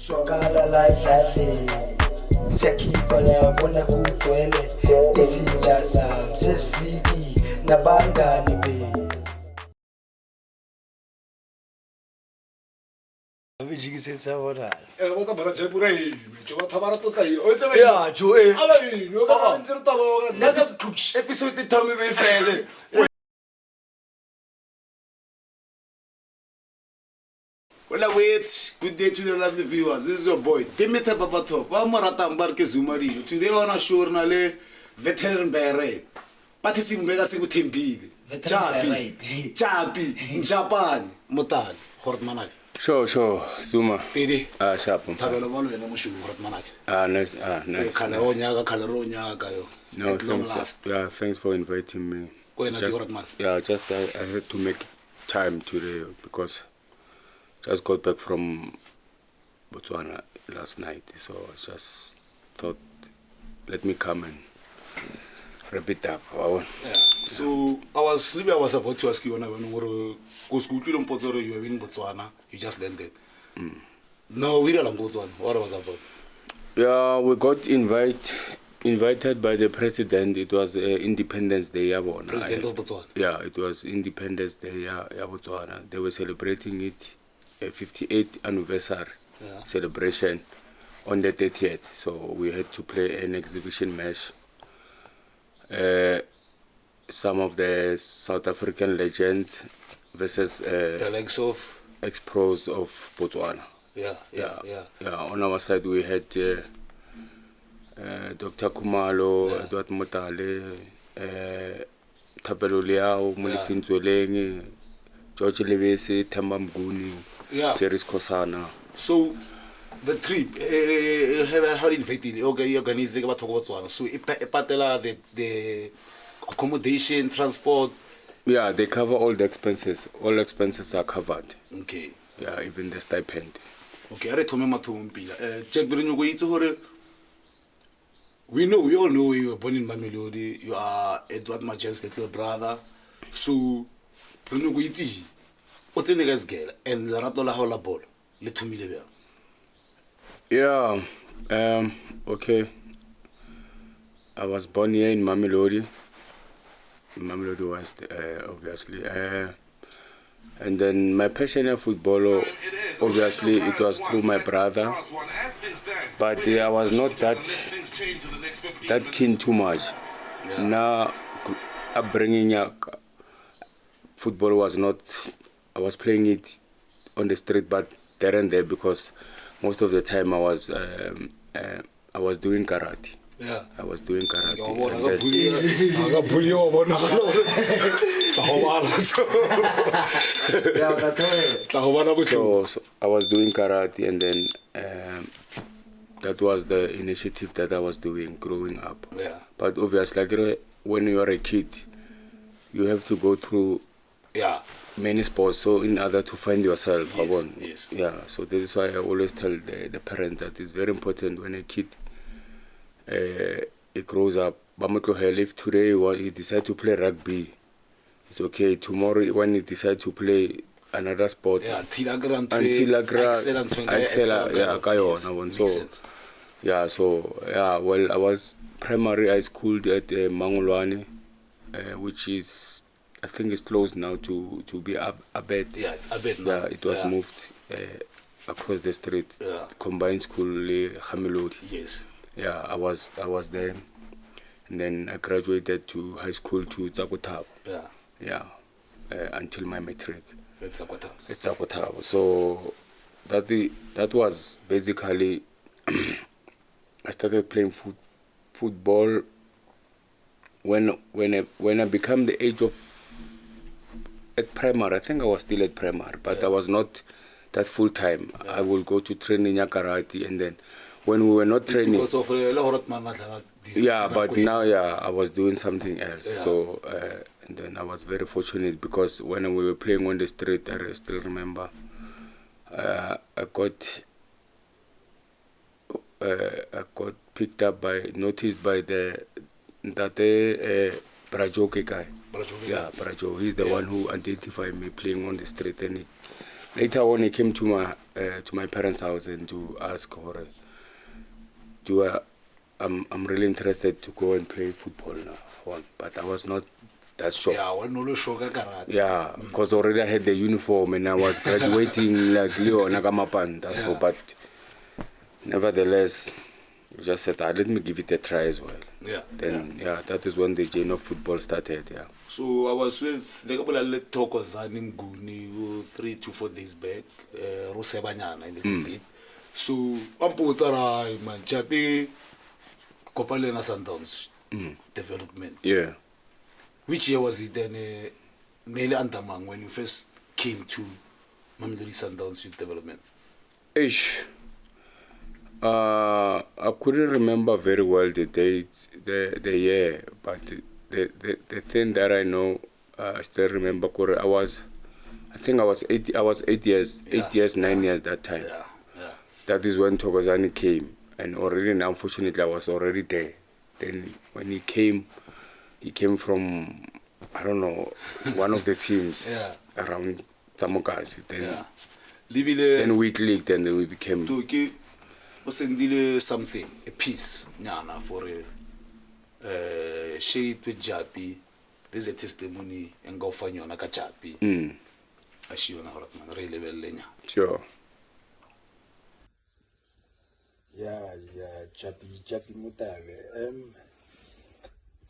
Swakala la idlale siyakhipha labona kugcwele izinja zami sesifiki nabangani be. Abijikise sabona. Bota bara chai pura hi. Choba thamara to tai. Oye te Ya, jo Abai, no ka ntsir ta ba. Naga episode thami be fele. Well, wait. Good day to the lovely viewers. This is your boy, Timothy Babatov. Wamarata Mbarke Zumari. Today on a show nale veteran beret. Patisim mega singu tempile. Japie Motale. Hortmanak. Sure, Zuma. Fidi. Sharp. Tabelo bolo ene mushu Hortmanak. Nice. Kaleronya yo. No, thanks. Yeah, thanks for inviting me. Just I had to make time today because just got back from Botswana last night, so I just thought, let me come and wrap it up. Yeah. So I was about to ask you when you were in Botswana, you just landed. No, we don't Botswana. What was about? Yeah, we got invited by the president. It was Independence Day. President of Botswana. Yeah, it was Independence Day. Botswana. They were celebrating it. 58th anniversary celebration on the 30th, so we had to play an exhibition match. Some of the South African legends versus the likes of ex-pros of Botswana. Yeah. On our side we had Dr. Kumalo, Edward Motale, Thapelo Leao, Molefin Tsweleng, George Levese, Themba Mguni, Jerry Skosana. So the trip, how did you organize about Botswana? So patela the accommodation, transport. Yeah, they cover all the expenses. All expenses are covered. Okay. Yeah, even the stipend. Okay, I told me Jack we all know you were born in Mamelodi. You are Edward Majen's little brother. So what's in the guy's girl and the Ratola Hola Ball? Let me live. Yeah, okay. I was born here in Mamelodi. Mamelodi was obviously. And then my passion for football, obviously, it was through my brother. But I was not that keen too much. Yeah. Now, upbringing football was not. I was playing it on the street, but there and there because most of the time I was doing karate. Yeah. I was doing karate. So I was doing karate, and then that was the initiative that I was doing growing up. Yeah. But obviously, like, when you are a kid, you have to go through many sports, so in order to find yourself. Yes. Yeah, so that is why I always tell the parents that it's very important when a kid it grows up. If today he decides to play rugby, it's okay. Tomorrow when he decides to play another sport, excel. Well, I was primary high school at Mangolwane, which is, I think it's closed now to be Abed. Yeah, it's Abed now. Yeah, it was moved across the street. Yeah. Combined school, Hamelodi. Yes. Yeah, I was there, and then I graduated to high school to Tsakotabo. Yeah. Until my matric. It's Tsakotabo. So that was basically I started playing football when I became the age of at primary. I think I was still at primary, but I was not that full time. I will go to training karate, and then when we were not training. Because of but now I was doing something else. Yeah. So and then I was very fortunate because when we were playing on the street, I still remember I got noticed by the Brajoke guy. Brajo. He's the one who identified me playing on the street, and later on he came to to my parents' house and to ask her, I'm really interested to go and play football now. But I was not that sure. Yeah, when no show karate. Yeah, because already I had the uniform and I was graduating like Leo Nagamapan. That's all. But nevertheless, we just said, let me give it a try as well. Yeah. Then that is when the journey of football started. Yeah. So I was with the couple of talk was in Guni 3 to 4 days back. Rosebanyana a little bit. So I'm put man Japie Kopalena Sundowns development. Yeah. Which year was it then? Nearly Antamang when you first came to Mamelodi Sundowns Youth Development. Ish. I couldn't remember very well the date, the year, but the thing that I know, I still remember. I think I was 8 years, 9 years that time. Yeah. That is when Thokozani came, and already, unfortunately, I was already there. Then when he came from, I don't know, one of the teams around Tsamokasi. Then Week League, then we became. Something, a piece, for a shade with Japie. There's a testimony and go find you on a Japie. As you know, really well. Sure. Yeah, JAPIE MOTALE.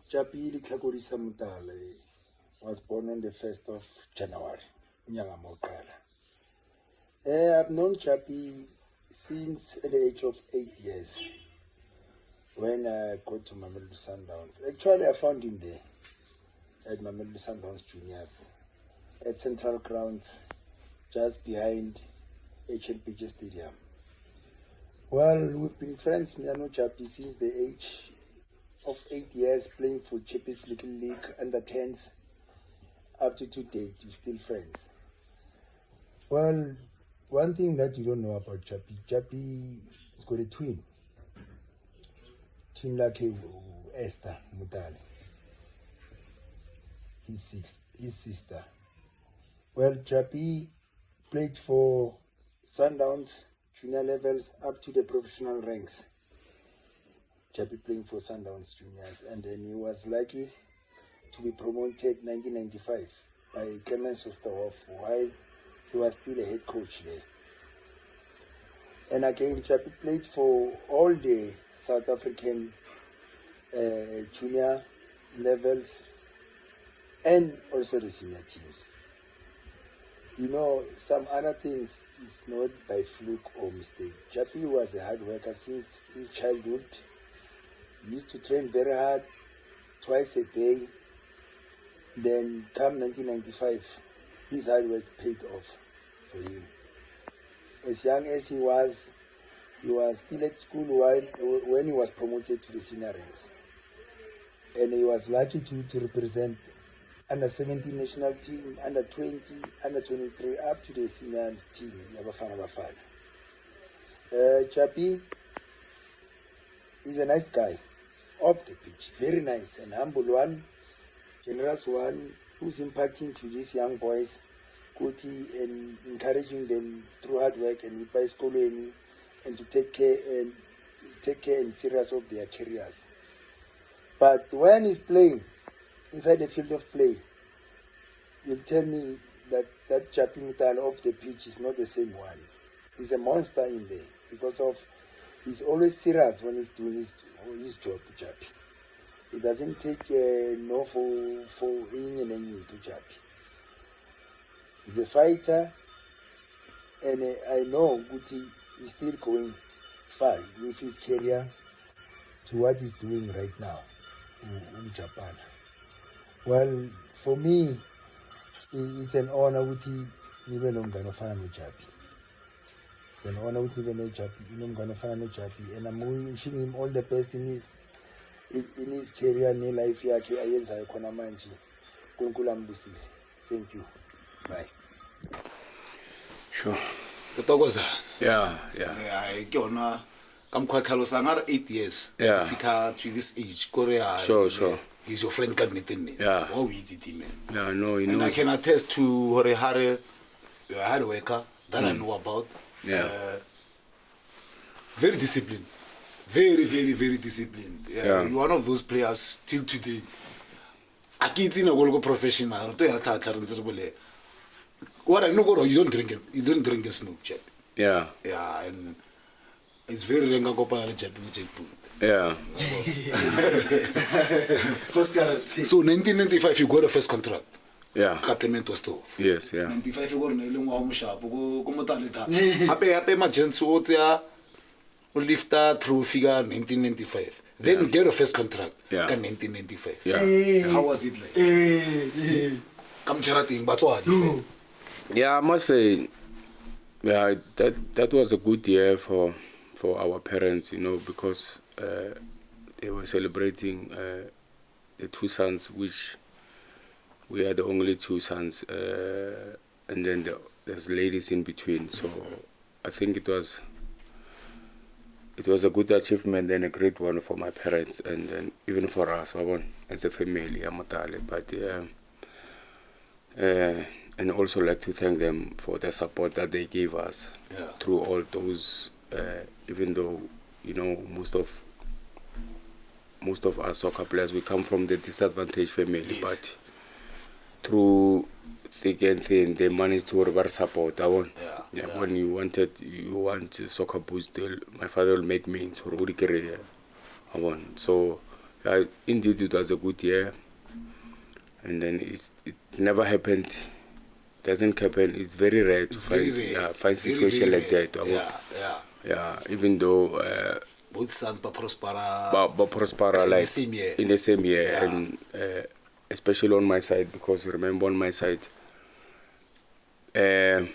JAPIE MOTALE was born on the 1st of January. I've known JAPIE since at the age of 8 years when I got to Mamelodi Sundowns. Actually, I found him there at Mamelodi Sundowns Juniors at Central Grounds, just behind HLPJ Stadium. Well, we've been friends, me and JAPIE, since the age of 8 years, playing for JAPIE's Little League under 10s. Up to date, we're still friends. Well, one thing that you don't know about JAPIE has got a twin like Esther Motale, his sister. Well, JAPIE played for Sundowns junior levels up to the professional ranks. JAPIE playing for Sundowns juniors, and then he was lucky to be promoted 1995 by Clemens Osterhoff while he was still a head coach there. And again, JAPIE played for all the South African junior levels and also the senior team. You know, some other things is not by fluke or mistake. JAPIE was a hard worker since his childhood. He used to train very hard, twice a day. Then come 1995, his hard work paid off for him. As young as he was still at school when he was promoted to the senior ranks. And he was lucky to represent under 17 national team, under 20, under 23, up to the senior team, Yabafana Bafana. JAPIE is a nice guy, off the pitch, very nice, and humble one, generous one, who's impacting to these young boys, and encouraging them through hard work and with by schooling, and to take care and serious of their careers. But when he's playing inside the field of play, you'll tell me that JAPIE MOTALE off the pitch is not the same one. He's a monster in there because of he's always serious when he's doing his job, JAPIE. He doesn't take no for in and you to JAPIE. He's a fighter, and I know Guti is still going far with his career to what he's doing right now in Japan. Well, for me, it's an honor Guti even I'm gonna find with JAPIE. It's an honor with even I'm gonna find with JAPIE, and I'm wishing him all the best in his career, in life yakhe ayenzayo khona manje. uNkulunkulu ambusise. Thank you. Bye. Sure. Yeah. Yeah. I'm quite close. I'm 8 years. Yeah. To this age, Korea. Sure. He's your friend, Yeah. Oh, easy team. Yeah, no, you and know. I can attest to Hare, a hard worker that I know about. Yeah. Very disciplined. Very, very, very disciplined. Yeah. You're one of those players till today. I can't see no professional. What I know, you don't drink it. You don't drink a smoke, chap. Yeah. Yeah, and it's very renga ko pa le JAPIE. Yeah. So 1995 you got the first contract. Yeah. Katement was still. Yes, yeah. 95 go ne le ngwa mo shapo go motale ta. Hape emergency o tsia o lifta through figure 1995. Then you get your first contract in 1995. Yeah. How was it like? Come charating batswadi. Yeah, I must say, yeah, that was a good year for our parents, you know, because they were celebrating the two sons, which we are the only two sons, and then there's ladies in between. So I think it was a good achievement and a great one for my parents, and then even for us, as a family, Motale. But and also like to thank them for the support that they gave us through all those. Even though, you know, most of us soccer players, we come from the disadvantaged family, but through thick and thin, they managed to reverse support. When you want soccer boost, my father will make means for all career. So indeed it was a good year, and then it never happened. Doesn't happen. It's very rare to find situation like that. Yeah, even though both sons prosper like in the same year, and especially on my side, because remember on my side, I've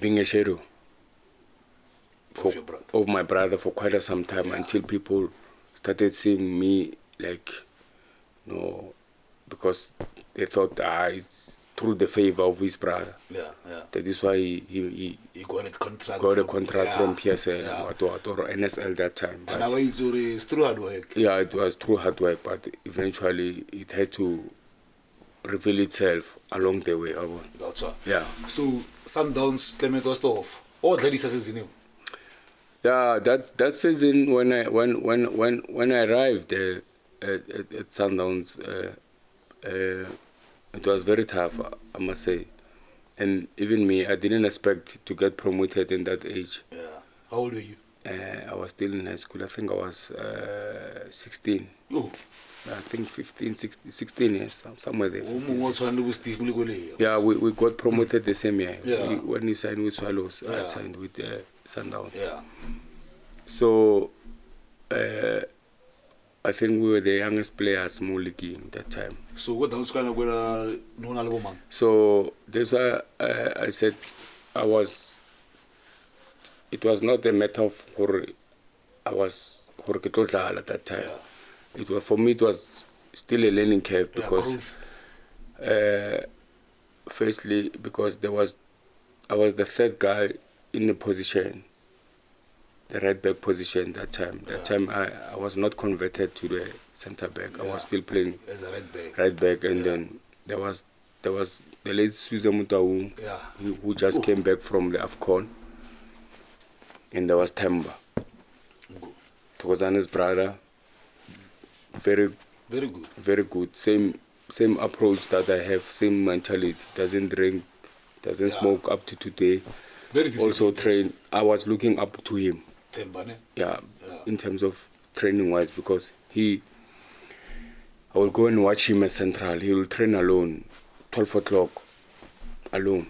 been a shadow of my brother for quite some time until people started seeing me like, you know, because they thought it's through the favor of his brother. That is why he got a contract from PSL or NSL that time. And now it's through hard work. Yeah, it was through hard work, but eventually it had to reveal itself along the way. Yeah. So Sundowns Clement was off. What ladies season? Yeah, that season when I arrived at Sundowns, it was very tough, I must say. And even me, I didn't expect to get promoted in that age. Yeah. How old were you? I was still in high school. I think I was 16. Oh. I think 15, 16 years, somewhere there. Yeah, we got promoted the same year. Yeah. When we signed with Swallows, I signed with Sundowns. Yeah. So, I think we were the youngest players small league in that time. So what was kind of known album? So that's why I said it was not a matter of I was at that time. It was, for me, it was still a learning curve because firstly because I was the third guy in the position, the right back position that time. That time I was not converted to the centre back. I was still playing as a right back, and then there was the late Suze Mutaung, who just came back from the AFCON, and there was Temba, Thokozane's brother. Very good. Same approach that I have. Same mentality. Doesn't drink, doesn't smoke up to today. Also train. I was looking up to him. In terms of training wise, because I will go and watch him at Central. He will train alone, 12 o'clock, alone.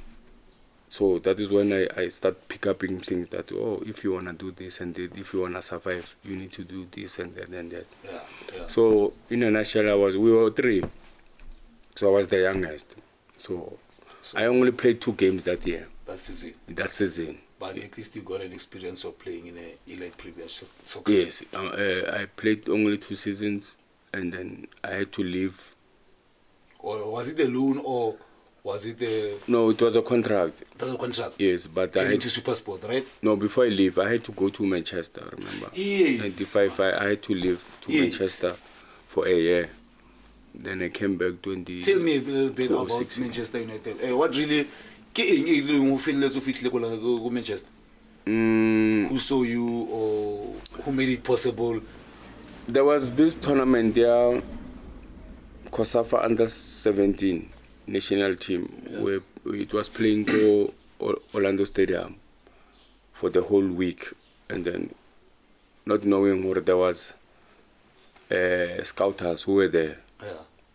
So that is when I start pick up things that, if you want to do this and that, if you want to survive, you need to do this and that and that. So in a nutshell, we were 3. So I was the youngest. So I only played 2 games that year. That season. But at least you got an experience of playing in a elite Premier soccer. Yes, I played only 2 seasons, and then I had to leave. Or was it a loan or was it a... No, it was a contract. It was a contract? Yes, but I had to Supersport, right? No, before I leave, I had to go to Manchester, remember? Yes. 95, I had to leave to Manchester for a year. Then I came back 20... Tell me a little bit about Manchester United. What really Ke eng e ileng ho felletse o fihlile ko Manchester? Who saw you or who made it possible? There was this tournament there, COSAFA under 17 national team, where it was playing to Orlando Stadium for the whole week, and then not knowing where there was scouters who were there.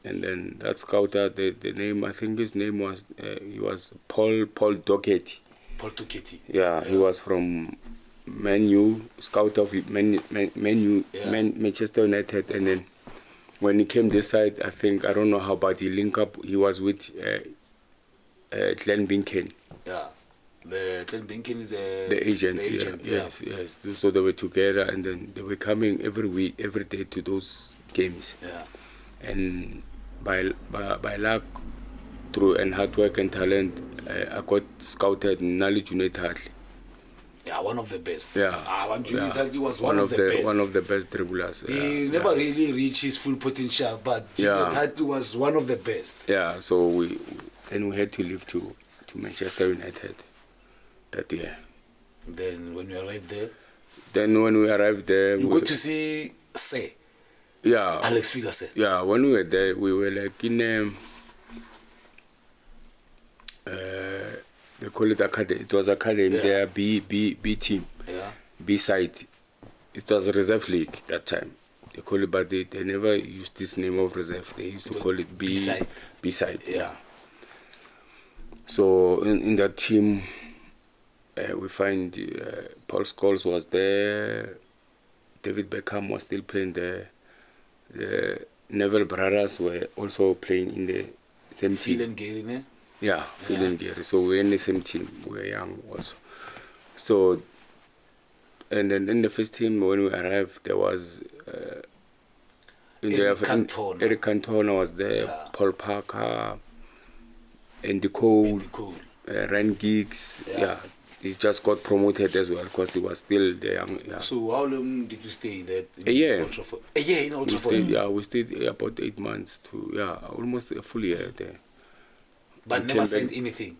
And then that scouter, the name, I think his name was, he was Paul Doherty. Paul Doherty. Yeah, he was from Man U, scout of Manchester United. And then when he came this side, I don't know how, but he linked up, he was with Glenn Binken. Yeah. Glenn Binken is the agent. Yes. So they were together, and then they were coming every day to those games. Yeah. And by luck, through and hard work and talent, I got scouted in Nali Junaid Hartley. Yeah, one of the best. Yeah. Junaid Hartley was one of the best. One of the best dribblers. He never really reached his full potential, but Junaid Hartley was one of the best. Yeah, so we had to leave to Manchester United that year. Then when you arrived there? You got to see Sir. Yeah. Alex Ferguson. Yeah, when we were there, we were like in they call it academy. It was academy there, B team. Yeah. B side. It was a reserve league that time. They call it, but they never used this name of reserve. They used to call it B side. Yeah. So in that team, we find Paul Scholes was there. David Beckham was still playing there. The Neville brothers were also playing in the same team. Phil and Gary, ne? Yeah, Phil and Gary. So we're in the same team. We were young also. So, and then in the first team, when we arrived, there was Eric Cantona was there, Paul Parker, Andy Cole, Ryan Giggs. Yeah. He just got promoted as well because he was still the young. Yeah. So how long did you stay there? A year. A year in Old Trafford? We stayed about 8 months to, almost a full year there. But never signed anything?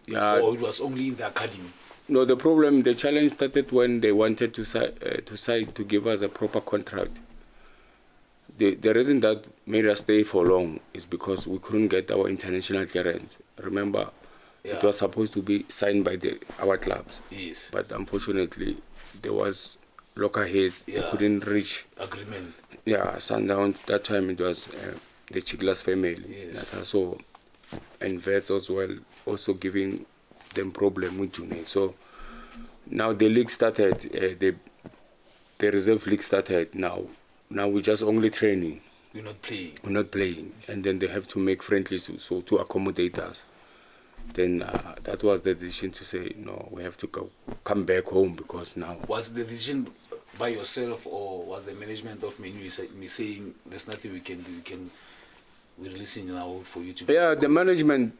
Yeah. Or it was only in the academy? No, the challenge started when they wanted to give us a proper contract. The reason that made us stay for long is because we couldn't get our international clearance. Remember, it was supposed to be signed by our clubs. Yes. But unfortunately, there was lockerheads. They couldn't reach agreement. Yeah, Sundowns. That time it was the Chiglas family. Yes. So, and Vets as well, also giving them problem with June. So now the league started. The reserve league started now. Now we're just only training. We're not playing. And then they have to make friendlies so to accommodate us. Then that was the decision to say, no, we have to come back home because now. Was the decision by yourself, or was the management of Menu saying there's nothing we can do? We're releasing now for you to. Yeah, the management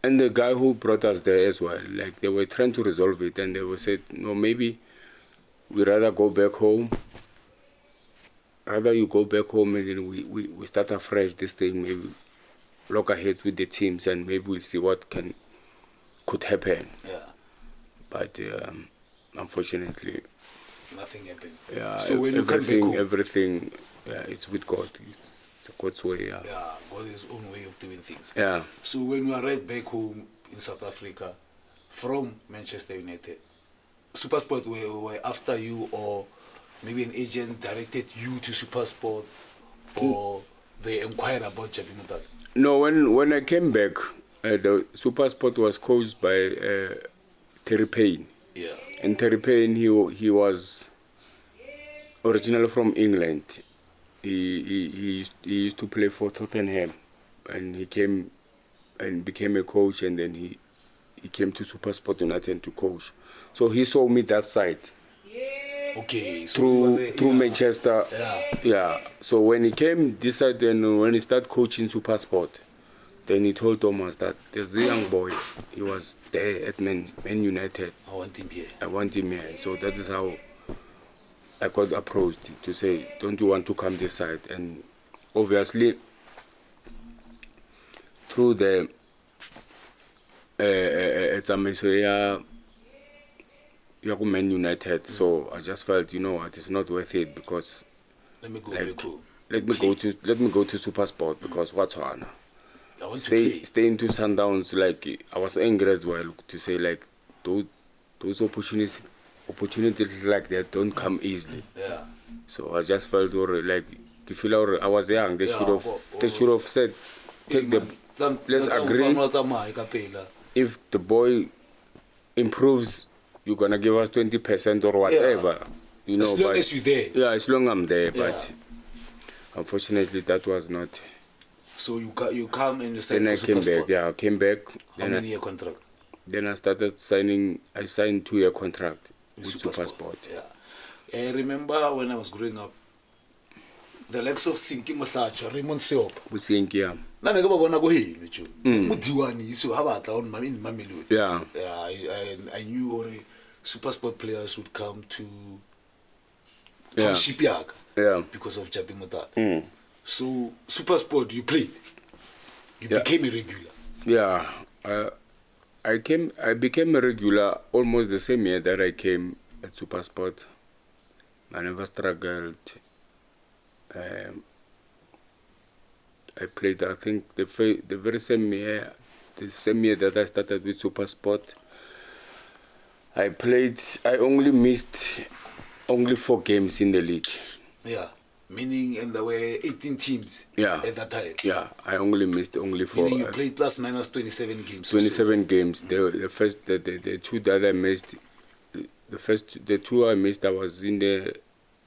and the guy who brought us there as well. Like they were trying to resolve it, and they were said, no, maybe we'd rather go back home. Rather you go back home and then we start afresh this thing, maybe look ahead with the teams and maybe we'll see what could happen. Yeah. But unfortunately, nothing happened. Yeah. So when you come back home, everything, it's with God. It's God's way. Yeah. Yeah, God has his own way of doing things. Yeah. So when you arrived back home in South Africa from Manchester United, SuperSport were after you, or maybe an agent directed you to SuperSport, or they inquired about JAPIE Motale? No, when I came back, the SuperSport was coached by Terry Payne. Yeah. And Terry Payne, he was originally from England. He used to play for Tottenham, and he came and became a coach, and then he came to SuperSport United to coach. So he saw me that side. Okay. So through Manchester. Yeah. Yeah. So when he came this side, then when he started coaching SuperSport, then he told Thomas that there's a young boy. He was there at Man United. I want him here. So that is how I got approached to say, don't you want to come this side? And obviously, through the tsamaiso ya go Man United. So I just felt, you know what, it's not worth it because Let me go like, back home. let me go to SuperSport because what's on. I want to play. Stay into Sundowns. Like I was angry as well to say like those opportunities like that don't come easily. Yeah. So I just felt like you feel I was young. They should have said take the let's agree. If the boy improves, you're gonna give us 20% or whatever. Yeah. You know, as long as you're there. Yeah, as long as I'm there. Yeah. But unfortunately, that was not. So you come and you say. Then I came back. Yeah, I came back. How many year contract? Then I started signing. I signed 2-year contract with SuperSport. Yeah. I remember when I was growing up, the likes of Sinki Mohlacha, Raymond Seop. Sinki, yeah. Na ne ba bona go heno tjo. Modiwani so ha batla on in Mamelodi. Yeah. Yeah, I knew or SuperSport players would come to shipyard. Yeah. Because of JAPIE Motale. So SuperSport you played. You became a regular. Yeah. I became a regular almost the same year that I came at SuperSport. I never struggled. I played, I think, the very same year, that I started with SuperSport. I only missed 4 games in the league. Yeah, meaning and there were 18 teams. Yeah. At that time. Yeah, I only missed 4. Meaning you played plus minus 27 games. 27 games. The 2 that I missed, the 2 I missed, I was in the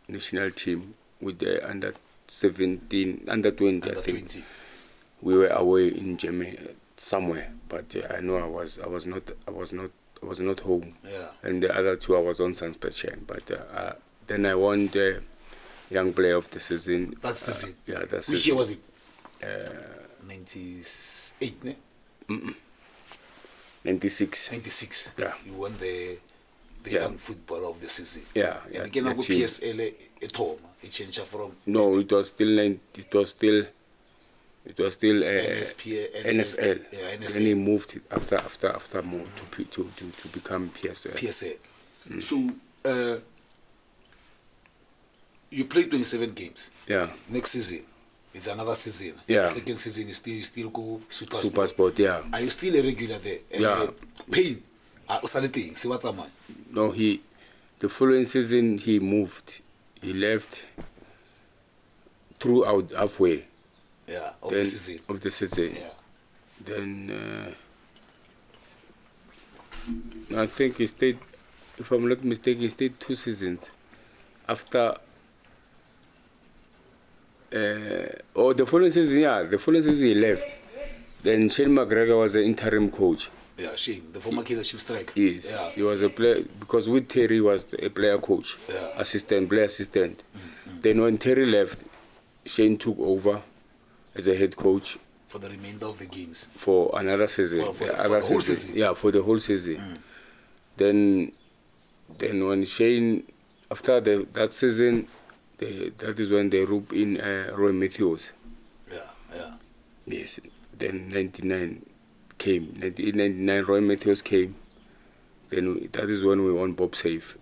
national team with the under 17, under 20, I think. 20. We were away in Germany somewhere, but I know I was not home. Yeah. And the other 2 I was on suspension. But then I won the Young Player of the Season. That season. Yeah, that season. Which year was it? 98, ne? 96. 96. Yeah. You won the Young Footballer of the Season. Yeah. And again, I go PSL at home. It changed from. No, it was still NSL. Yeah, NSL. Then he moved after more to become PSL. PSL. So you played 27 games. Yeah. Next season, it's another season. Yeah. The second season, you still go SuperSport. SuperSport, yeah. Are you still a regular there? Yeah. Pain. See what's man. No, the following season he moved. He left throughout halfway. Yeah, of the season. Of the season. Yeah. Then I think he stayed, if I'm not mistaken, he stayed 2 seasons. After the following season, he left. Then Shane McGregor was the interim coach. Yeah, Shane, the former Kaizer Chiefs striker. Yes, yeah. He was a player, because with Terry he was a player coach, player assistant. Then when Terry left, Shane took over as a head coach for the remainder of the games. For another season. For the whole season. Yeah, for the whole season. Then when Shane, after that season, that is when they rope in Roy Matthews. Yeah. Yes. Then 99 came. 1999, Roy Matthews came. Then that is when we won Bob Safe.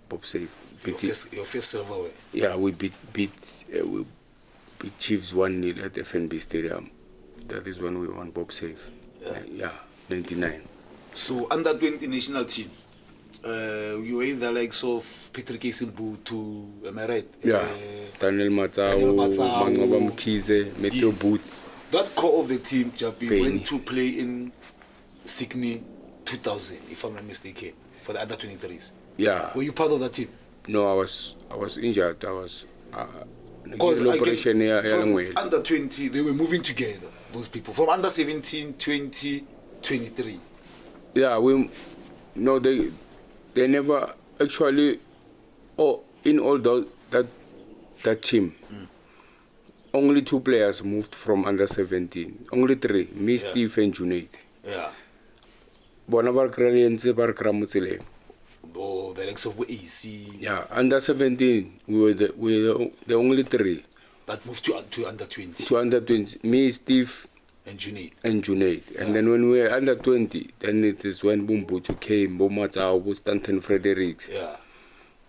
Bob Safe. Your first silverware. Yeah, we beat Chiefs 1-0 at FNB Stadium. That is when we won Bob Safe. Yeah, 99. So under 20 national team, you were in the likes of Patrick Esimbu to, am I right? Yeah, Daniel Matsao, Mangoba Mkhize, Matthew Booth. That core of the team, JAPIE, went to play in Sydney 2000, if I'm not mistaken, for the under 23s. Yeah. Were you part of that team? No, I was injured. I was because from under 20, they were moving together, those people. From under 17, 20, 23. Yeah, they never actually, in all that team, only 2 players moved from under 17. Only 3, me, Steve, and Junaid. Yeah. Oh, the likes of AC. Yeah, under 17, we were the only 3 that moved to under 20. To under 20, me, Steve, And Junaid. And then when we were under 20, then it is when Bumbutu came, Bomatao, Stanton Fredericks. Yeah.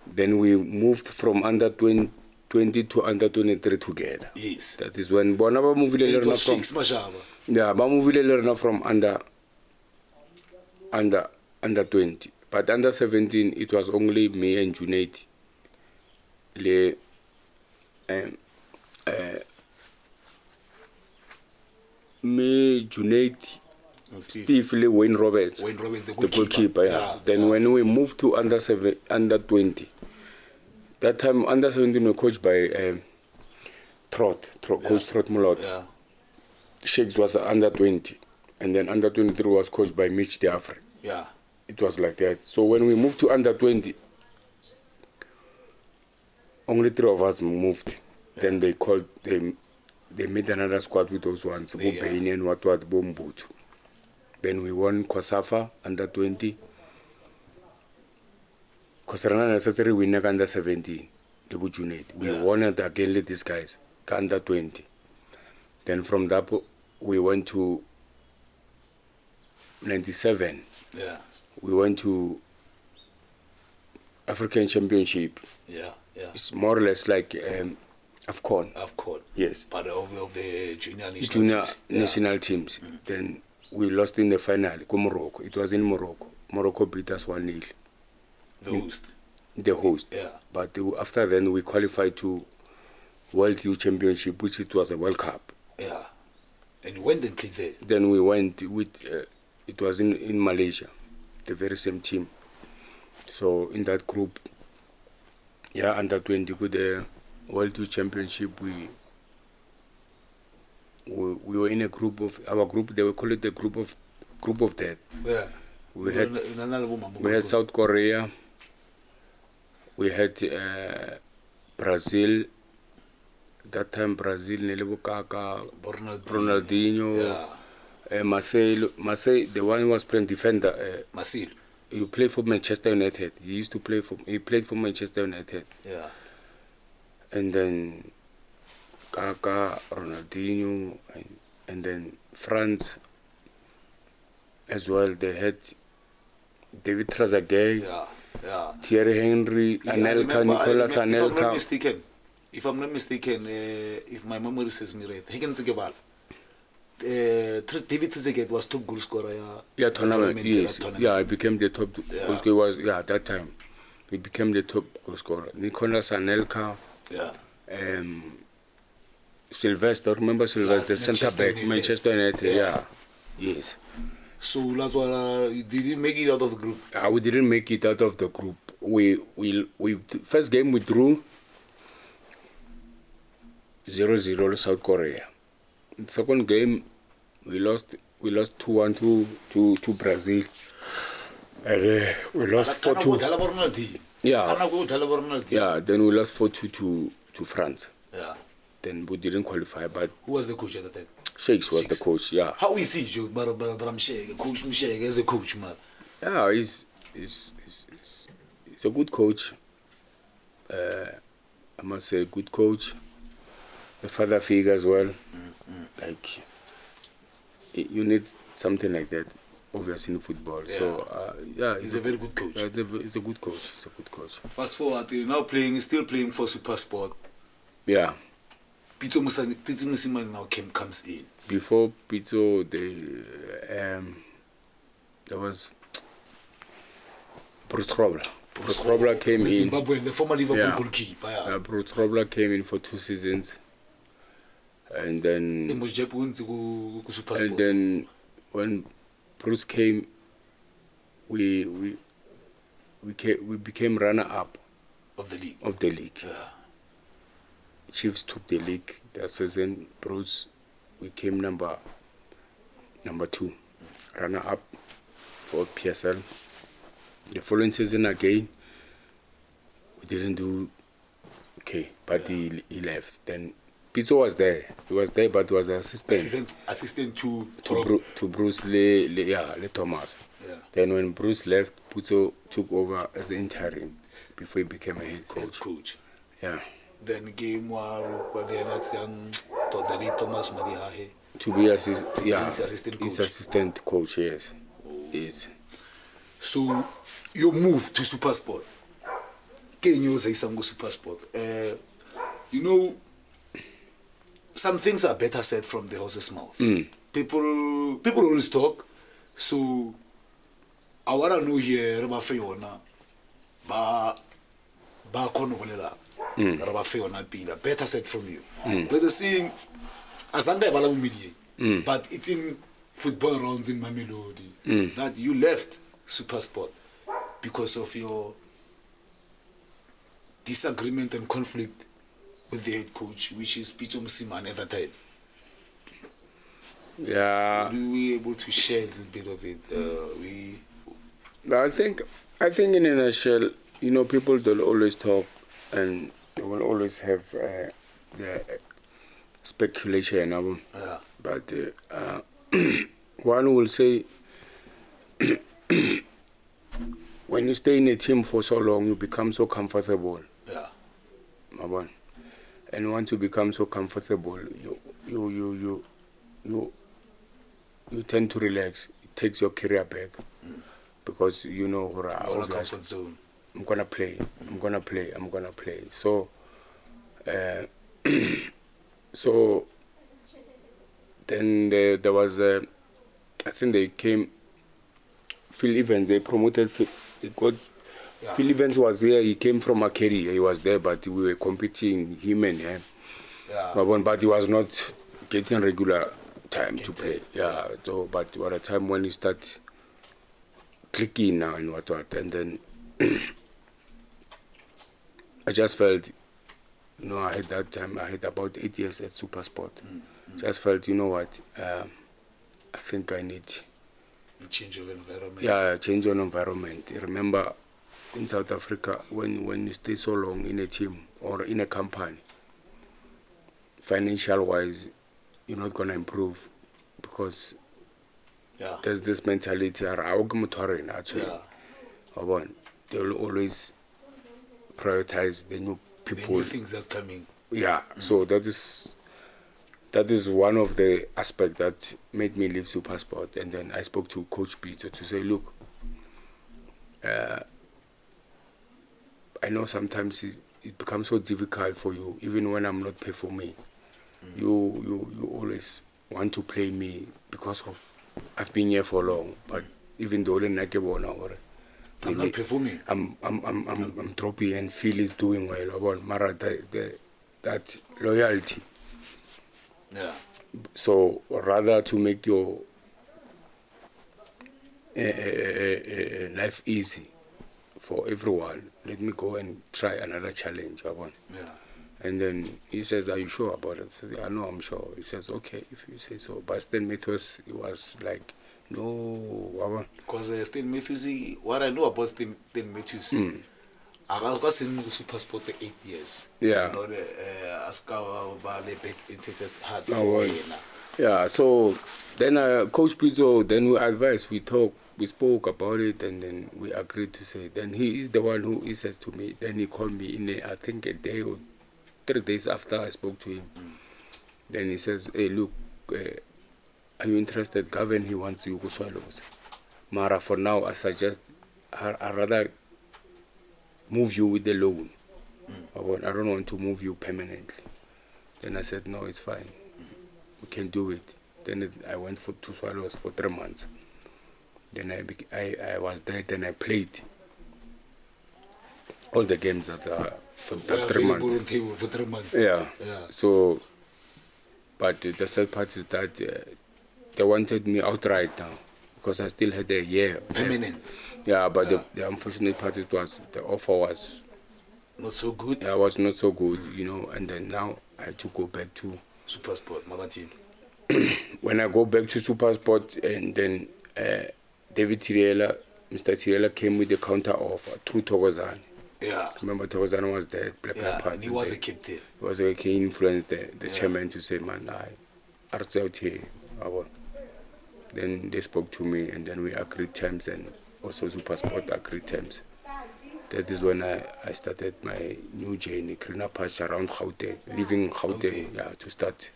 Then we moved from under 20 to under 23 together. Yes. That is when Bonaba moved from. Yeah, but moved from under 20. But under 17, it was only me and Junaid. Me, Junaid, Steve Lee, Wayne Roberts, the goalkeeper. Yeah. Then when we moved to under 20, that time under 17 we were coached by Coach Trot Mulot. Yeah. Shakes was under 20, and then under 23 was coached by Mitch Diafre. Yeah. It was like that. So when we moved to under 20, only 3 of us moved. Yeah. Then they made another squad with those ones, Bobeni and what Bombutu. Then we won Kosafa under 20. Kosarana necessary winner under 17, the Junaid. We won it again with these guys, under 20. Then from that we went to 97. Yeah. We went to African Championship. Yeah. It's more or less like AFCON. Yes. Part of the junior national teams. Then we lost in the final to Morocco. It was in Morocco. Morocco beat us 1-0. The host. Yeah. But after then we qualified to World Youth Championship, which it was a World Cup. Yeah. And you went and played there? Then we went with, it was in Malaysia, the very same team. So in that group, under 20 with the World Youth Championship, we were in a group of, our group, they would call it the group of death. Yeah. We had South Korea, we had Brazil. That time Brazil, Nelebukaka, Ronaldinho, Marseille, the one who was playing defender. Marseille. He played for Manchester United. He played for Manchester United. Yeah. And then Kaka, Ronaldinho, and then France as well. They had David Trezeguet, Thierry Henry, Anelka, Nicolas Anelka. If I'm not mistaken, if my memory serves me right, David Trezeguet was top goal scorer. Tournament. Yes. Yeah, he became the top goal scorer. At that time, he became the top goal scorer. Nicolas Anelka. Yeah. Sylvester, remember Sylvester, centre back, Manchester United. Yeah. Yes. So that's why did you make it out of the group? We didn't make it out of the group. We first game we drew 0-0 South Korea. The second game we lost 2-1 to Brazil. And we lost 4-2. Yeah, then we lost 4-2 to France. Yeah. Then we didn't qualify, but who was the coach at the time? Shakes was the coach, yeah. How is he, Joe? But I'm Coach Msheke as a coach, man. Yeah, he's a good coach. I must say, good coach. A father figure as well. Like, you need something like that, obviously, in football. Yeah. So, he's a very good coach. Yeah, he's a good coach. He's a good coach. Fast forward, now still playing for SuperSport. Yeah. Pito Musimani now comes in. Before Pito, there was Bruce Robler. Bruce Robler came in. Zimbabwe, the former Liverpool goalkeeper. Yeah. Bruce Robler came in for 2 seasons. And then when Bruce came, we became runner-up of the league. Yeah. Chiefs took the league that season. Bruce, we came number 2, runner-up for PSL. The following season again, we didn't do okay, but he left. Then Pizzo was there. He was there, but was assistant to Bruce Le Thomas. Yeah. Then when Bruce left, Pizzo took over as the interim before he became a head coach. Yeah. Then game war, but then that's young Thomas Mariahe. To be He's assistant coach. He's assistant coach, yes. Yes. So your move to SuperSport. Can you say some SuperSport? You know, some things are better said from the horse's mouth. People always talk. So I wanna know here about Fiona. Ba kono golela. About Fiona Pila. Better said from you. There's a saying as long as but it's in football rounds in Mamelodi that you left SuperSport because of your disagreement and conflict with the head coach, which is Peter Msimane at that time. Yeah. Were we able to share a little bit of it? I think in a nutshell, you know, people don't always talk and they will always have the speculation. Yeah. But one will say, when you stay in a team for so long, you become so comfortable. Yeah. And once you become so comfortable, you tend to relax. It takes your career back because you know your comfort zone. I'm gonna play. So, so then there was I think they came. Phil Evans, they promoted. They got. Yeah. Phil Evans was here. He came from Akeri. He was there, but we were competing. Him and him. Yeah. But he was not getting regular time to play. Yeah. So, but at a time when he start clicking now and what, and then I just felt, you know, I had about 8 years at SuperSport. Just felt, you know what, I think I need a change of environment. Yeah, change of environment. Remember, in South Africa, when you stay so long in a team or in a company, financial-wise, you're not going to improve because there's this mentality. They will always prioritize the new people. The new things that's coming. Yeah, so that is one of the aspects that made me leave SuperSport. And then I spoke to Coach Peter to say, look, I know sometimes it becomes so difficult for you, even when I'm not performing. You always want to play me because of I've been here for long. But even though I'm not performing, I'm dropping and Phil is doing well. Mara that loyalty. Yeah. So rather to make your life easy for everyone, let me go and try another challenge. Yeah. And then he says, "Are you sure about it?" I said, "I know, I'm sure." He says, "Okay, if you say so." But Stan Matthews, he was like, "No, because Stan Matthews, what I know about Stan Matthews, I was in SuperSport 8 years. Yeah. You know, yeah. So then Coach Pizzo, then we advised, we spoke about it, and then we agreed to say. Then he is the one who he says to me. Then he called me in I think a day or 3 days after I spoke to him. Then he says, "Hey, look, are you interested? Gavin, he wants you to Swallows. Mara, for now, I suggest I rather move you with the loan. I don't want to move you permanently." Then I said, "No, it's fine. We can do it." Then I went to Swallows for 3 months. Then I was there. Then I played all the games for that 3 months. For 3 months. Yeah. So, but the sad part is that they wanted me outright now because I still had a year permanent. Yeah, but the unfortunate part was the offer was not so good. Yeah, was not so good, you know. And then now I had to go back to SuperSport, mother team. When I go back to SuperSport, and then David Tirela, Mr. Tirela came with the counter offer through Thokozane. Yeah. Remember Thokozane was there. And he was a captain. He was a key influence the chairman to say, "Man, I out here." Then they spoke to me, and then we agreed terms, and also SuperSport agreed terms. That is when I started my new journey, Krina Patch around Gauteng, leaving Gauteng, to start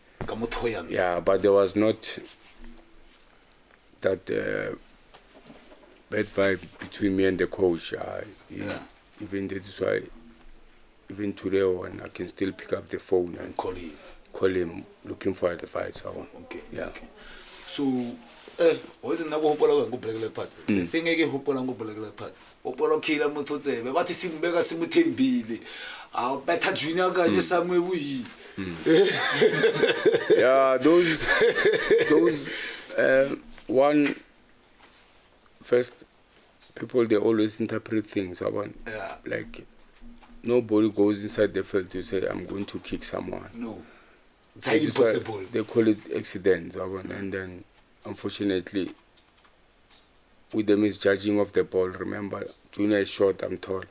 Yeah, but there was not that bad vibe between me and the coach. Even that is why, even today, when I can still pick up the phone and call him looking for advice. Okay. Yeah. Okay. So, was it never hopola go black leopard? The thing again hopola go black leopard. Hopola kila motho tsebe. But is mbeka se mothembile. I'll better junior guy somewhere we. Yeah, those one first people, they always interpret things. Like nobody goes inside the field to say I'm going to kick someone. No, it's impossible. They call it accidents, and then unfortunately with the misjudging of the ball. Remember, Junior is short, I'm tall,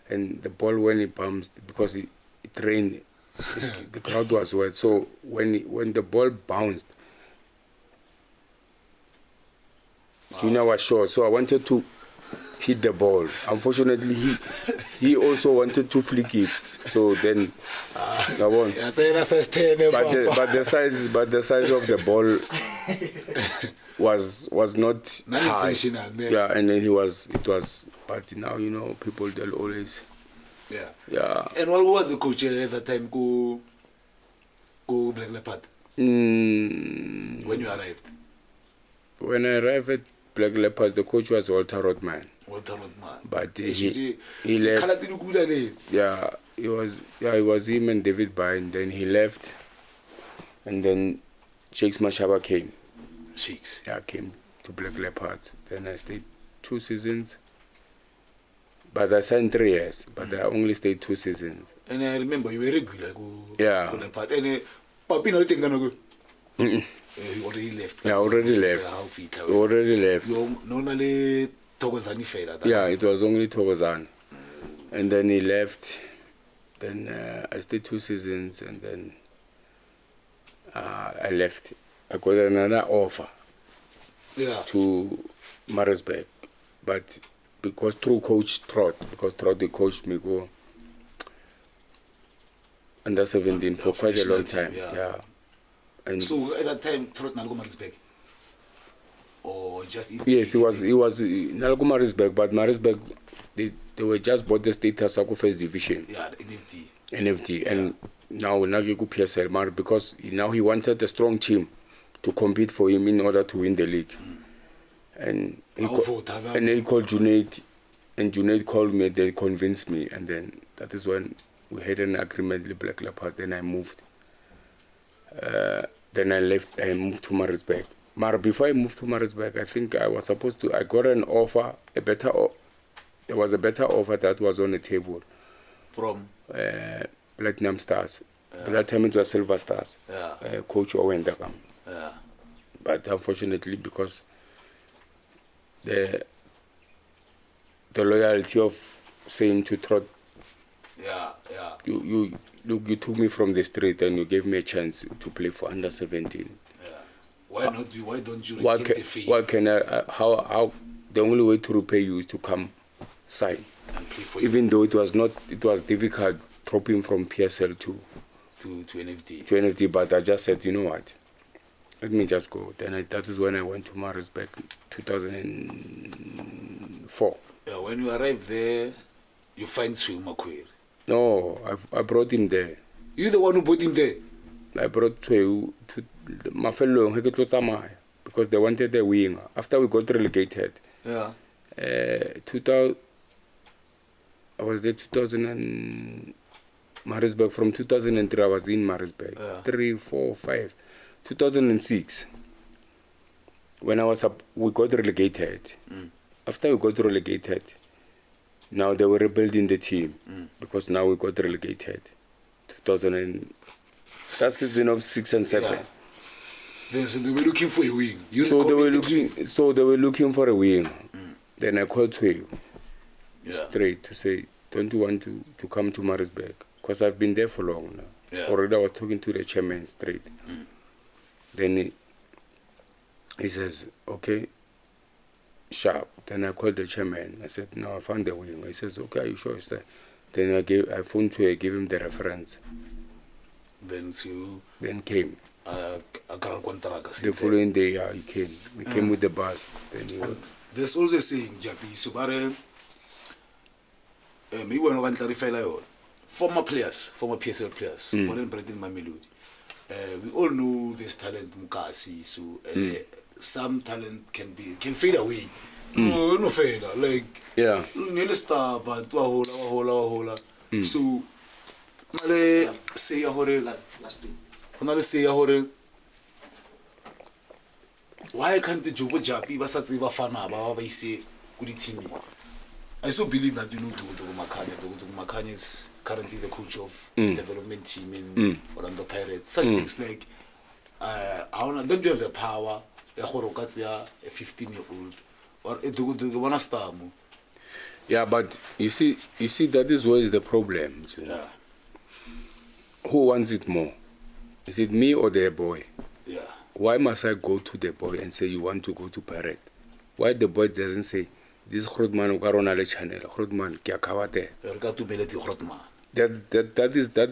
and the ball when it bounced, because it rained, the crowd was wet. So when the ball bounced, Junior was short, so I wanted to hit the ball. Unfortunately, he also wanted to flick it. So then, I won. But the size of the ball was not high. Yeah, and then it was. But now people, they'll always. Yeah. And what was the coach at that time? Go Black Leopard. When you arrived. When I arrived at Black Leopards, the coach was Walter Rodman. But he left. Yeah, it was him and David Byrne. Then he left, and then Shakes Mashaba came. Shakes. Yeah, came to Black Leopards. Then I stayed 2 seasons. But I signed 3 years. But I only stayed 2 seasons. And I remember you were regular yeah. Leopard. And Papi no think gonna go. He already left. Yeah, already left. Already left. Normally Togozani failed. Yeah, it was only Togozani. And then he left. Then I stayed 2 seasons, and then I left. I got another offer to Maritzburg, but because through Coach Trott, they coached me go under 17 for quite a long time. Yeah. And so at that time, Trott Nalgo Maritzburg, or just yes, it was Nalgo Maritzburg, but Maritzburg they were just bought the state Sako first division. Yeah, the NFD, and now you go PSL because now he wanted a strong team to compete for him in order to win the league. And he called Junaid, and Junaid called me. They convinced me, and then that is when we had an agreement with Black Leopard. Then I moved. Then I left. I moved to Maritzburg. Before I moved to Maritzburg, I think I was supposed to. I got an offer, there was a better offer that was on the table from Platinum Stars. At that time it was Silver Stars. Coach Owen Dagam. But unfortunately, because the loyalty of saying to Trott, you took me from the street and you gave me a chance to play for under 17. Why not? Why don't you retain the fee? Why can I? How? The only way to repay you is to come sign. And play for you. Even though it was difficult dropping from PSL to NFD. To NFD, but I just said, you know what? Let me just go. Then that is when I went to Maritzburg, 2004. Yeah, when you arrived there, you find Sue Makwiri. No, I brought him there. You the one who brought him there? I brought to Mafelo because they wanted a winger. After we got relegated. Yeah. 2000. I was there 2000 and Maritzburg. From 2003 I was in Maritzburg. 3, 4, 5. 2006 when we got relegated. After we got relegated, now they were rebuilding the team because now we got relegated. 2000 that season of 6 and 7. Then so they were looking for a wing. So they were looking for a wing. Then I called to you straight to say, don't you want to come to Maritzburg? Because I've been there for long now. Already I was talking to the chairman straight. Then he says, okay, sharp. Then I called the chairman. I said, no, I found the wing. He says, okay, are you sure? Then I phoned to him, I gave him the reference. then came. The following day, yeah, he came. He came with the bus. Then he went. There's also a saying, Japie, so maybe one of the former PSL players, born and bred in Mamelodi. We all know there's talent, Mukasi, so some talent can fade away. No failure, like nearly star, but hola. So, say a horror last week. Another say a horror. Why can't the Jobo Japie Basati Bafana Baba say good team? I so believe that Dogo Makanya is currently the coach of development team in Orlando Pirates. Such things like don't you have the power? A 15-year-old or a Dogo wanna star. Yeah, but you see that is where is the problem. Yeah. Who wants it more? Is it me or the boy? Yeah. Why must I go to the boy and say you want to go to Pirate? Why the boy doesn't say this Grootman Ukarona le channel Grootman kya kawate? That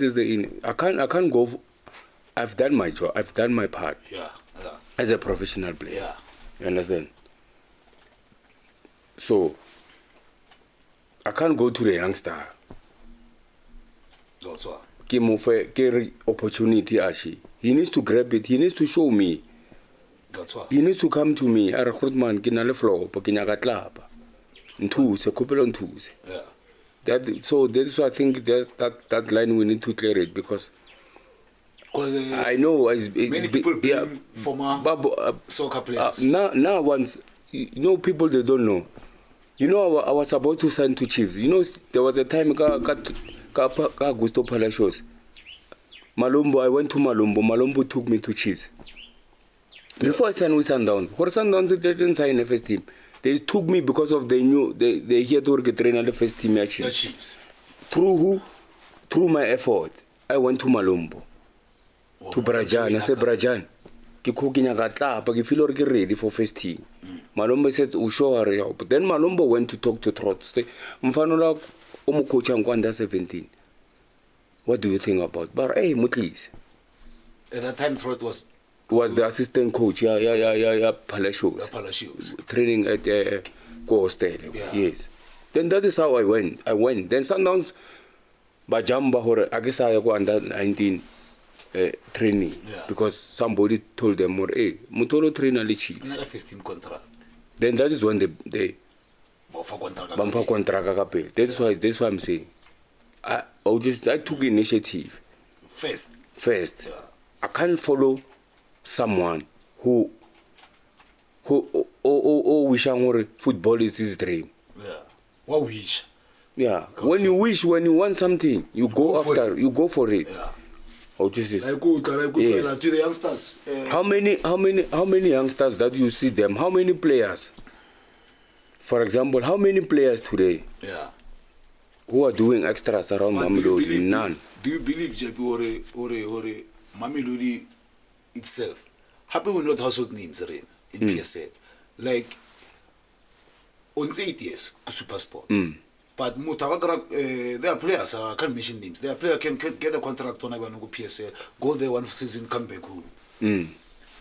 is the in. I can't go. I've done my job. I've done my part. Yeah. As a professional player. Yeah. You understand? So I can't go to the youngster. That's all. Give opportunity actually. He needs to grab it. He needs to show me. That's why. He needs to come to me. Ara Grootman kinale flow, pakinyaga tlapa. Ntuse, kupelo ntuse. Yeah. So that's why I think that line we need to clear it because I know many people blame former soccer players. Now once people they don't know. I was about to sign to Chiefs. There was a time ka Gusto Palacios. Malombo, I went to Malombo. Malombo took me to Chiefs. Before I signed with Sundowns, for Sundowns they didn't sign the first team. They took me because of they knew they here to get trained the first team at Chiefs. Through who? Through my effort, I went to Malombo. To Brajan. I said Brajan. Ke feel ready for first team. Malombo said, but then Malombo went to talk to Trots. Mfanola coach under 17. What do you think about? But hey, Mutlis. At that time, Trot was the assistant coach. Yeah, Palacios. Training at Coastal. Yes. Then that is how I went. Then Sundowns, Bajamba, I guess I go under 19 training because somebody told them, hey, Mutolo train the Chiefs. Another 15 contract. Then that is when they bumper contract. That's why I'm saying. I took initiative. First. Yeah. I can't follow someone who wish football is his dream. Yeah. What wish? Yeah. When you want something, you go after. You go for it. Yeah. This is like to the youngsters. How many youngsters that you see them? How many players? For example, how many players today? Yeah. Who are doing extras around Mamelodi? None. Do you believe Japie or Mamelodi itself? Happy we not household names in PSL. Like on 8 years Super Sport. But there are players, I can't mention names. There are players can get a contract on go PSL, go there one season, come back home.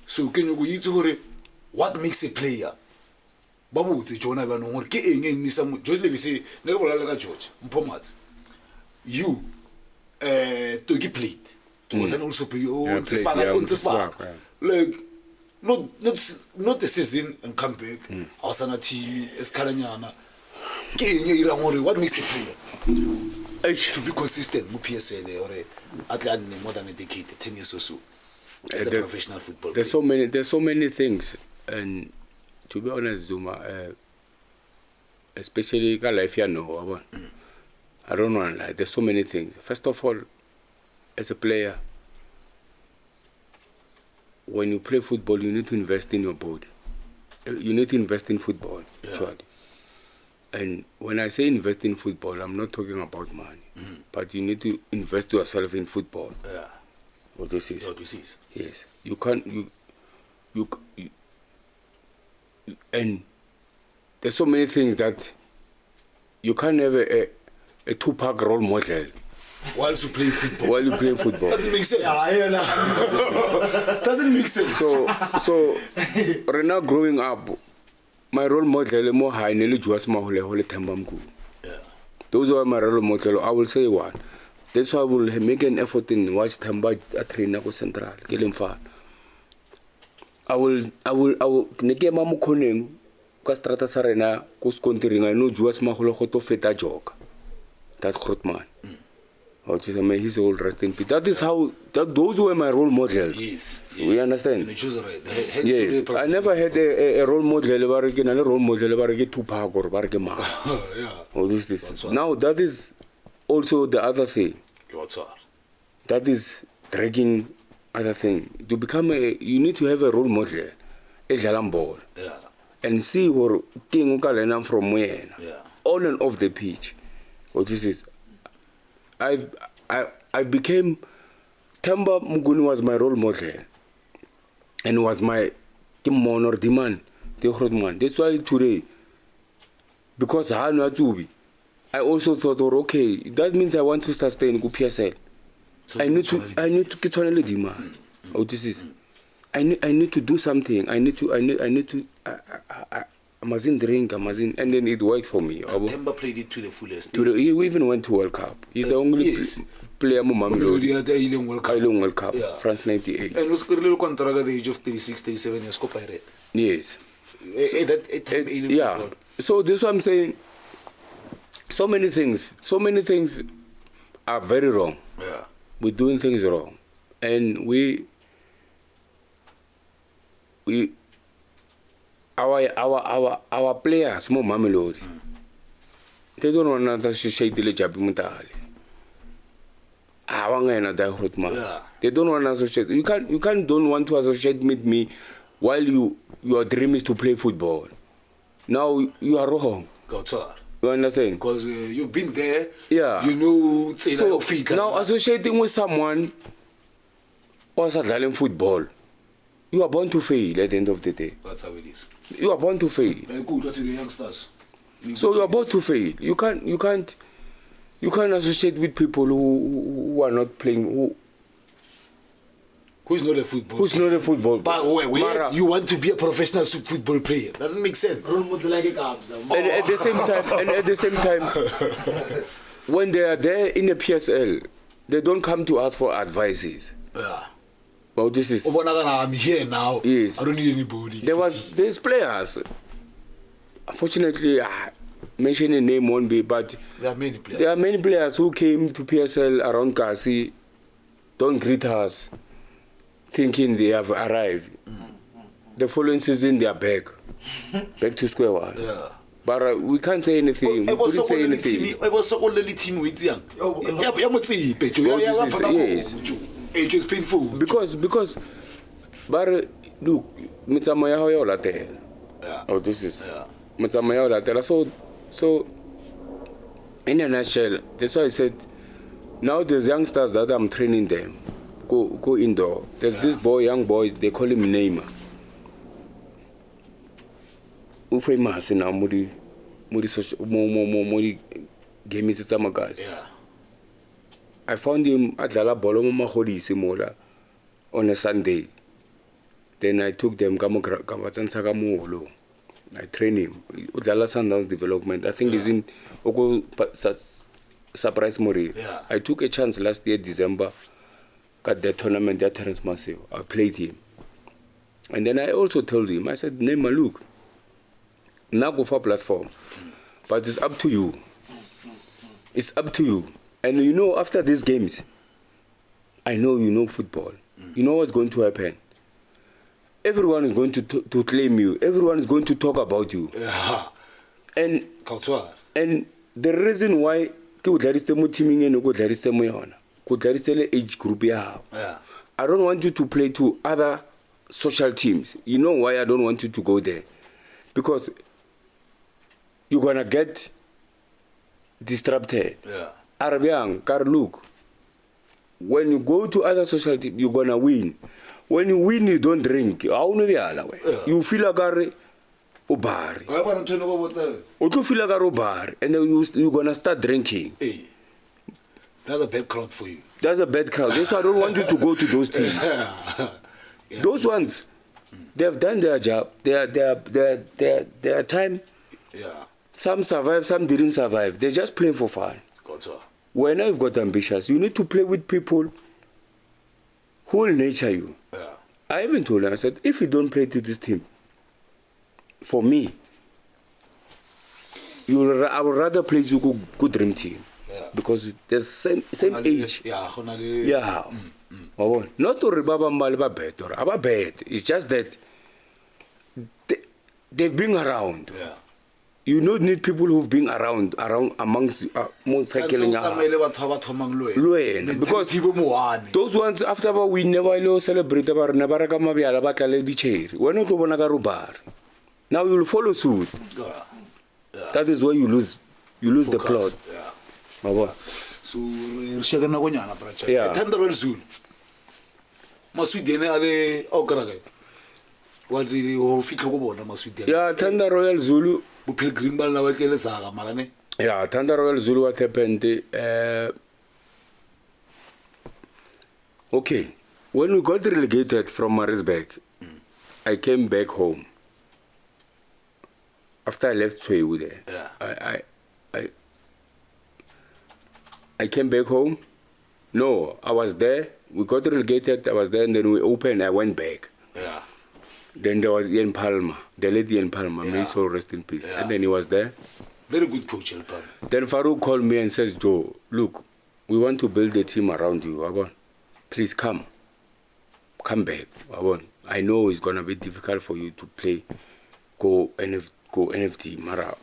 So can you go what makes a player? Babu tse Jonah ba no gore ke eng eng nisa George le say ne go bolela ka George Mpomats you to get played to was also play on spark like not the season and come back awasana team eskalanyana ke eng e ira gore what makes a player to be consistent with PSL or at least more than a decade 10 years or so as a professional football player. There's so many things. And to be honest, Zuma, especially life, I don't know. Like, there's so many things. First of all, as a player, when you play football, you need to invest in your body. You need to invest in football, actually. And when I say invest in football, I'm not talking about money, but you need to invest yourself in football. Yeah. What this is? Yes. You can't. You and there's so many things that you can't have a Tupac role model Whilst you play football. While you play football. Doesn't make sense. Doesn't make sense. So right now growing up, my role model more high nearly just mahole tembamku. Yeah. Those are my role model. I will say one. That's why I will make an effort in watch Tamba at Trinako Central. I will neke mamu konem ka strata sarena ko skontiringa no juas maholo go to feta jog. That Grootman. May his old rest in peace. That is how those were my role models. Yes. We understand. Yes. I never had a role model Tupac or Bargema. Yeah. Now that is also the other thing. What's up? That is dragging other thing. To become you need to have a role model, a jalambol. Yeah. And see where King Ukalena from where. Yeah. On and off the pitch. What this is. I became Tamba Muguni was my role model and was my honor demand the that's why today because I also thought okay that means I want to sustain go PSL. I need to get on the demand. Oh this is I need to do something. I need to I mustn't drink, and then it worked for me. Temba played it to the fullest. He even went to World Cup. He's the only player Mamelodi World Cup, yeah. France 98. And was a little contract at the age of 36, 37 years, Pirate. Yes. Yeah. So this is what I'm saying. So many things are very wrong. Yeah. We're doing things wrong. And our players more Mamelodi. They don't want to associate the JAPIE MOTALE. They don't want to associate. You don't want to associate with me while your dream is to play football. Now you are wrong. You understand? Because you've been there. Yeah. You know. So now associating with someone who is playing football. You are born to fail at the end of the day. That's how it is. You are born to fail. Very good. What to the youngsters? So you are born to fail. You can't associate with people who are not playing. Who's not a football? Who's not a football? But where you want to be a professional football player? Doesn't make sense. And at the same time, when they are there in the PSL, they don't come to us for advices. Yeah. Well, this is. I'm here now. Yes. I don't need anybody. There's players. Unfortunately, mentioning a name won't be, but there are many players. There are many players who came to PSL around Kasi, don't greet us, thinking they have arrived. The following season they are back to square one. Yeah. But we can't say anything. We couldn't say anything. Yes. It is painful. Because but look, oh, this is so in a nutshell, that's why I said now there's youngsters that I'm training them. Go indoor. There's this young boy, they call him Neymar. Who famous in our Modi game it guys. Yeah. I found him at La Boloma Hodi Simola on a Sunday. Then I took them I trained him. Udala Sundowns development. I think he's in Oko Surprise Mori. Yeah. I took a chance last year, December, got the tournament at Terence Massey. I played him. And then I also told him, I said, Neymar, look, now go for platform. But it's up to you. It's up to you. And you know, after these games, I know you know football. You know what's going to happen. Everyone is going to claim you. Everyone is going to talk about you. Yeah. And the reason why age group, yeah. I don't want you to play to other social teams. You know why I don't want you to go there? Because you're going to get disrupted. Yeah. Arabian, look, when you go to other social teams, you're going to win. When you win, you don't drink. You feel like a bar. You feel like a bar, and then you're going to start drinking. That's a bad crowd for you. That's a bad crowd. That's why I don't want you to go to those teams. Those ones, they've done their job. Their time. Yeah. Some survived, some didn't survive. They're just playing for fun. Gotcha. When you've got ambitious, you need to play with people who will nurture you. Yeah. I even told him, I said, if you don't play to this team, for me, I would rather play to a good dream team. Yeah. Because there's same age. Yeah. Yeah. Not to remember better. About bad. It's just that they've been around. Yeah. You don't need people who've been around amongst most because those ones after we never celebrate about never come about the chair. We're not going to now you'll follow suit. Yeah. That is why you lose the plot. Yeah. So shagana gonyana bracha. Yeah. Tender Royal Zulu. Maswidene ale okaraga. What really ho fitla go bona maswidene. Yeah, Thunder Royal Zulu. Bo pilgrim ba la wa tlele saga mara ne. Yeah, Thunder Royal Zulu, what happened? Okay, when we got relegated from Maritzburg, I came back home. After I left Chwewu there, Yeah. I came back home. No, I was there. We got relegated. I was there, and then we opened. I went back. Yeah. Then there was Ian Palmer, the late Ian Palmer. May his soul rest in peace. Yeah. And then he was there. Very good coach, El Palmer. Then Farouk called me and says, Joe, look, we want to build a team around you. Please come back. I know it's gonna be difficult for you to play, go NFT, Mara,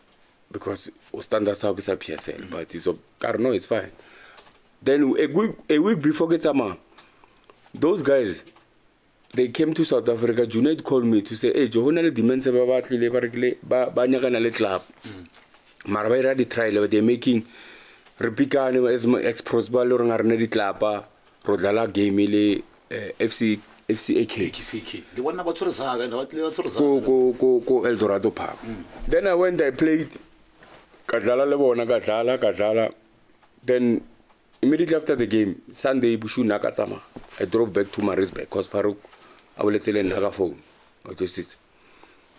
because standard service is PSL, but it's no, it's fine. Then a week before Getsama, those guys, they came to South Africa. Junaid called me to say, hey, Johonale Dimense ba nyakana le club. Mara ba ira di trial, they're making replica as ex-pros ba lo rena di club rodlala game le FCAK. The one about Torsaga and what Go El Dorado Park. Then I went, I played Kadlala Lebona, Kadlala. Then immediately after the game, Sunday, Bushu Nakatsama, I drove back to Maritzburg because Farouk, I will tell him phone.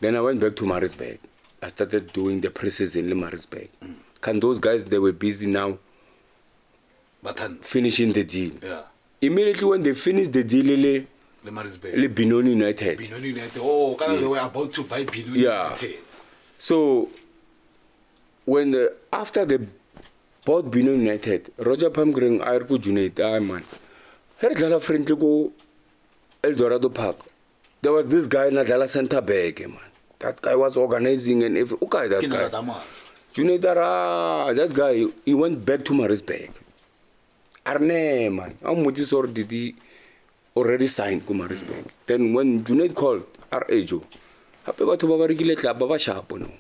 Then I went back to Maritzburg. I started doing the pre-season in Maritzburg. Can those guys, they were busy now finishing the deal. Yeah. Immediately when they finished the deal, Le Benoni United. Benoni United. Oh, yes. They were about to buy Benoni United. So, when after they bought Benoni United, Roger Pamgren, Ayrko Junaid, man, Herdala friendly go El Dorado Park. There was this guy in Nadala Center Bag, man. That guy was organizing and everything. Okay, that guy. Junaid, that guy, he went back to Maritzburg. Arne, man. How much did he already signed to Maritzburg? Then when Junaid called, R.A.Joe, happy about to Babarigile Club, Baba Sharp, no.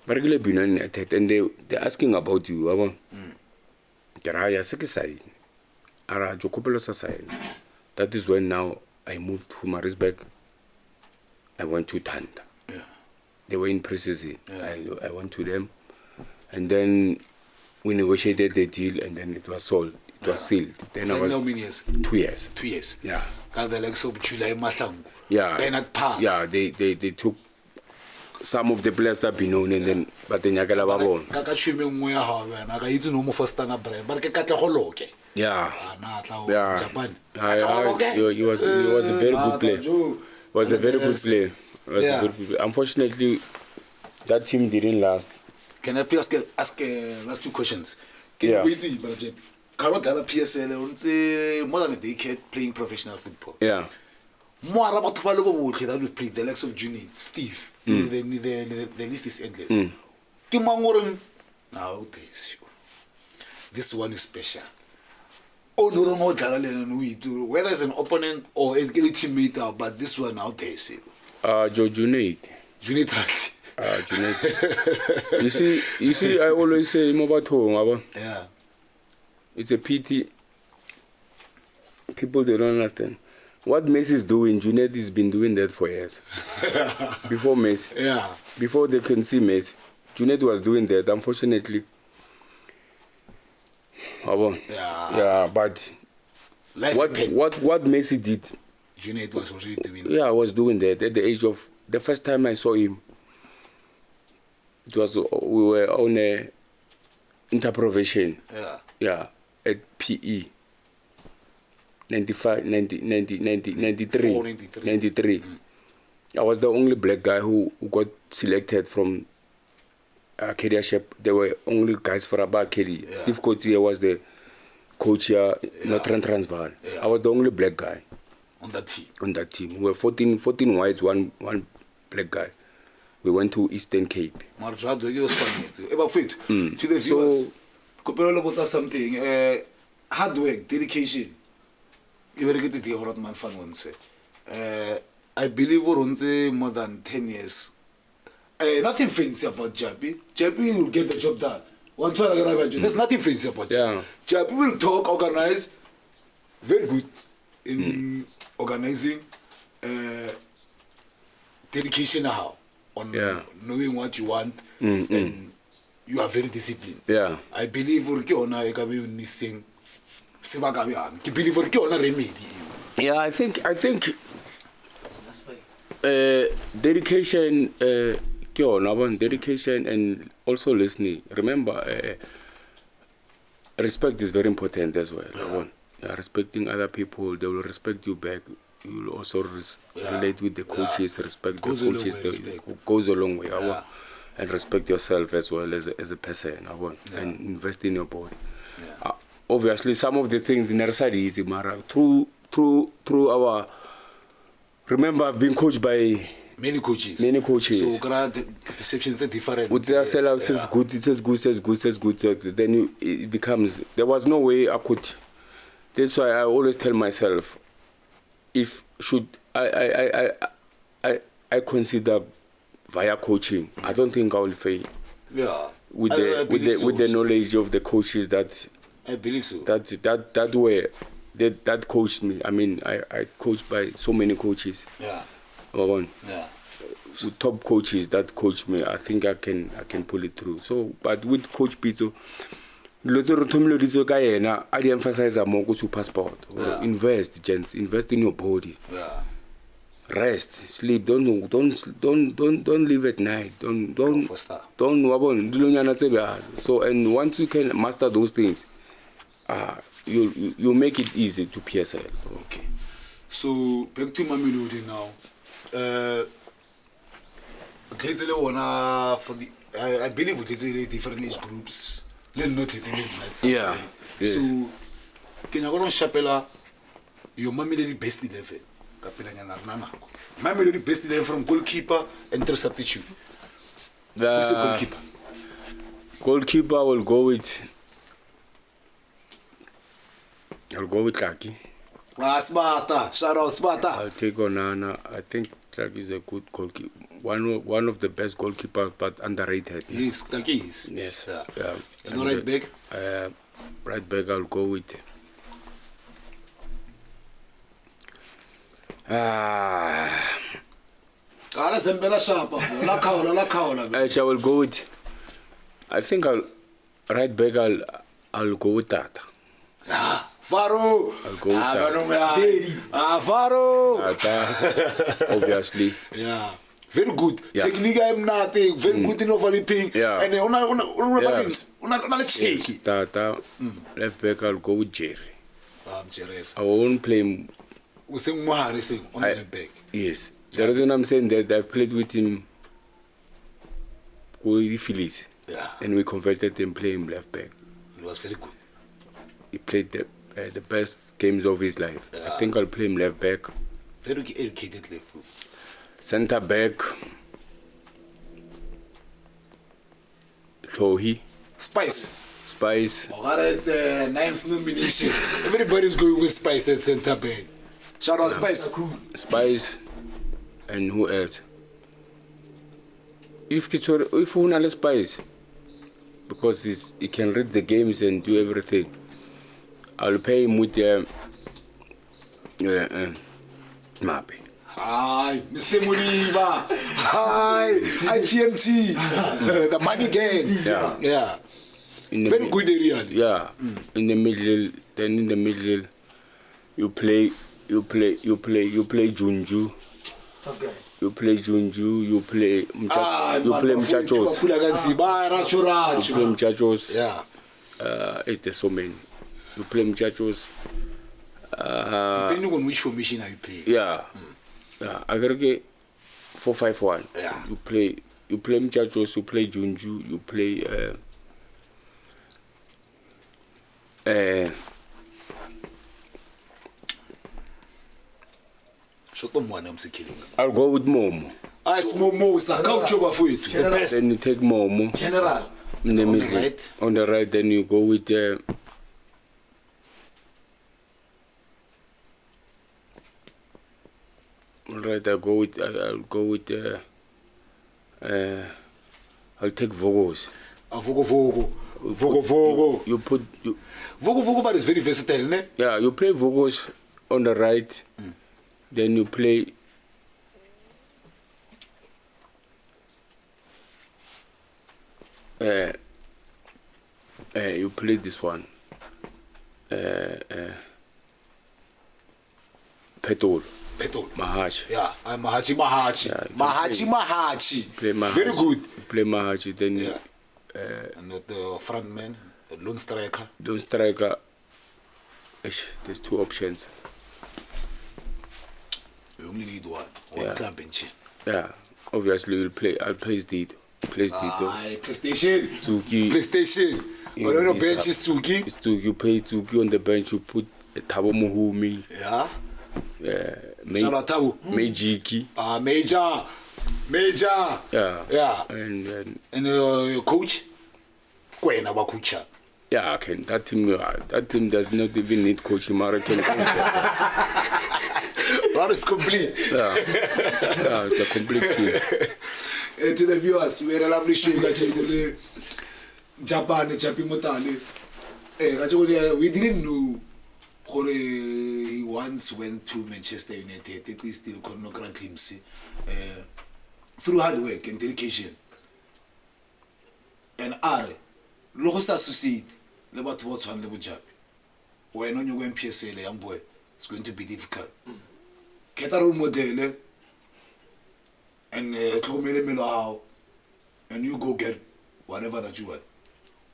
Barigile Benoni United, and they're asking about you. Garaya Sekisai, Ara Jokopelo Sasai. That is when now I moved to Maritzburg. I went to Tanda. Yeah. They were in pre-season. Yeah. I went to them, and then we negotiated the deal, and then it was sold. It was sealed. Then so I was how many years? 2 years. 2 years. Yeah. The likes of July Matang. Yeah. Bernard Park. Yeah. They took some of the players that be known, and then but the Nyakala Babon. Yeah. Yeah. Japan. He was a very good player. Was a very good player. Unfortunately, that team didn't last. Can I please ask last 2 questions? Yeah. Karotala PSL, more than a decade playing professional football. Yeah. More about that we play the likes of Junaid, Steve. The list is endless. Now this one is special. Oh no, whether it's an opponent or a teammate, but this one out there. Joe Junaid. Junaid. Junaid. You see, I always say Mobato. Yeah. It's a pity. People, they don't understand. What Messi is doing, Junaid has been doing that for years. Before Messi. Yeah. Before they can see Messi. Junaid was doing that. Unfortunately, Yeah, but Life what Messi did, Junaid was already doing. yeah, I was doing that at the age of the first time I saw him. It was we were on a interprovision. Yeah, at PE. 95, 90, 90, 90, 93. 93. I was the only black guy who got selected from Arcadia Shep. There were only guys for about Arcadia. Yeah. Steve Coetzee was the coach here, Northern Transvaal. I was the only black guy On that team. We were 14 whites, one black guy. We went to Eastern Cape. To the viewers, Kopelo about something. Hard work, dedication. I believe we're more than 10 years. Nothing fancy about Japie. Japie will get the job done. There's nothing fancy about Japie. Japie will talk, organize. Very good in organizing. Dedication now on knowing what you want, and you are very disciplined. Yeah. I believe we're going to remedy. Yeah, I think dedication, dedication and also listening. Remember, respect is very important as well. Respecting other people, they will respect you back. You will also relate with the coaches, respect the coaches. Goes a long way. And respect yourself as well as a person. And invest in your body. Obviously, some of the things in Nersad is easy, Mara. Through our. Remember, I've been coached by many coaches. So the perceptions are different. Would they say it's good, it's good. Then it becomes. There was no way I could. That's why I always tell myself, if should I consider via coaching, I don't think I will fail. Yeah. With the knowledge of the coaches that. I believe so. That way, that coached me. I mean, I coached by so many coaches. Yeah. With top coaches that coached me, I think I can pull it through. So, but with Coach Pito, I emphasize more to passport. Invest, gents. Invest in your body. Yeah. Rest, sleep. Don't live at night. Don't. So, and once you can master those things, you make it easy to PSL. Okay. So back to Mamelodi now. I believe there's different age groups. Let's notice in it. Yeah. Yes. So can you go on Chapela? Your Mamelodi best 11. Mamelodi best 11 from goalkeeper and three substitute. Who's the goalkeeper? Goalkeeper will go with. I'll go with Tlaki. Sparta. Shout out Sparta. I'll take Onana. I think Tlaki is a good goalkeeper. One of the best goalkeepers, but underrated. Yes, Tlaki is. Yes. Yeah. And right back? Right back, I'll go with. I will go with. I think right back. I'll go with Tata. Faro. I'll go with Tata. Faro. Obviously. Yeah. Very good. Technique I'm nothing. Very good in overlapping. Yeah. And una cheeky. Tata. Left back, I'll go with Jerry. Jerry's. I won't play him. We sing Mohari sing on the back. Yes. The reason I'm saying that I played with him with Phillies. Yeah. And we converted him playing left back. It was very good. He played the best games of his life. Yeah. I think I'll play him left back. Very educated left foot. Center back. Sohi. Spice. Oh, that's the 9th nomination. Everybody's going with Spice at center back. Shout out Spice. Spice. And who else? If you want Spice, because he can read the games and do everything, I'll pay him with Mape. Hi, Mr. Muniva. Hi, ITMT. The money game. Yeah. Very good area. Yeah, in the middle. Then in the middle, you play Junju. Okay. You play Junju. You play Muchachos. You play Muchachos. Yeah. There's so many. You play Muchachos. Depending on which formation you play. Yeah. Yeah. I gotta get 4-5-1. Yeah. You play Muchachos. You play Junju. You play. I'll go with Momo. Momo, Then you take Momo. General. In the middle. Right. On the right, then you go with all right, I'll go with I'll take Vogos. Vogo. You put Vogo, but it's very versatile, ne? yeah, you play Vogos on the right, then you play you play this one. Petol. Mahachi. Yeah, Mahachi. Play Mahachi. Very good. Play Mahachi, then Yeah. And the front man, the lone striker. Lone striker. There's two options. We only need one. Yeah. Yeah. Obviously, I'll play Dito. PlayStation. Tsuki. PlayStation. Yeah, On the bench is Tsuki. It's Tsuki. You play Tsuki on the bench. You put Thabo Muhumi. Yeah. Majiki. Major. Yeah. And your coach? Kwena Bakucha. Yeah, I can. That team does not even need coach. Mara can coach. That is complete. Yeah, it's a complete team. To the viewers, we had a lovely show. Japan JAPIE MOTALE. We didn't know he once went to Manchester United. It is still called no grand glimpse. Through hard work and dedication. And Logos associate about what's on level JAPIE. When you go in PSL, young boy, it's going to be difficult. Get a role model and and you go get whatever that you want.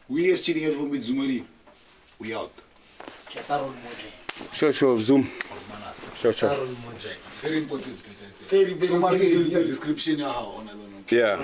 We are cheating at home with Zumari. We out. Sure, Zoom. Sure. It's very important. So, in the description, Yeah.